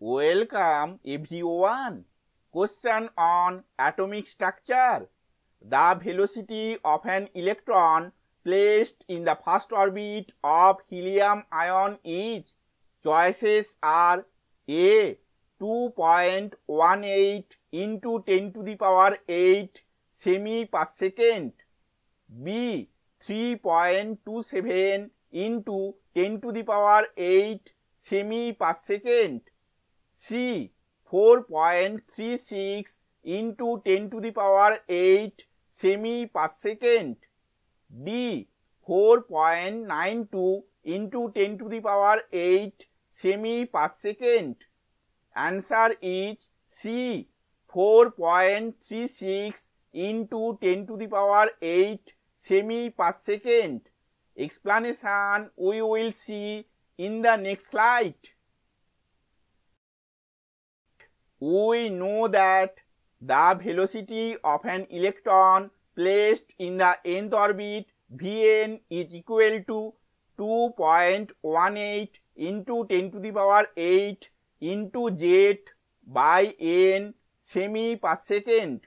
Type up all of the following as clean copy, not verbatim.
Welcome everyone. Question on atomic structure. The velocity of an electron placed in the first orbit of helium ion is. Choices are A. 2.18 into 10 to the power 8 semi per second, B. 3.27 into 10 to the power 8 semi per second, C. 4.36 into 10 to the power 8 semi per second, D. 4.92 into 10 to the power 8 semi per second. Answer is C. 4.36 into 10 to the power 8 semi per second. Explanation we will see in the next slide. We know that the velocity of an electron placed in the nth orbit Vn is equal to 2.18 into 10 to the power 8 into z by n semi per second,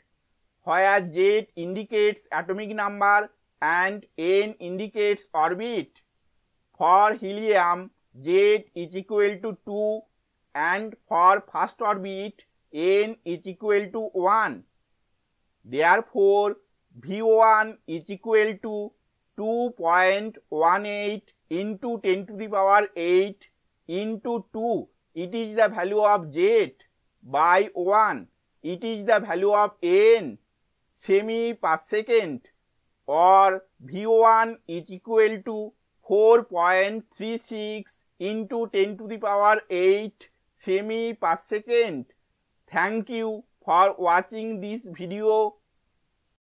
where z indicates atomic number and n indicates orbit. For helium, z is equal to 2 and for first orbit n is equal to 1. Therefore, V1 is equal to 2.18 into 10 to the power 8 into 2. It is the value of z by 1. It is the value of n semi per second, or V1 is equal to 4.36 into 10 to the power 8 semi per second. Thank you for watching this video.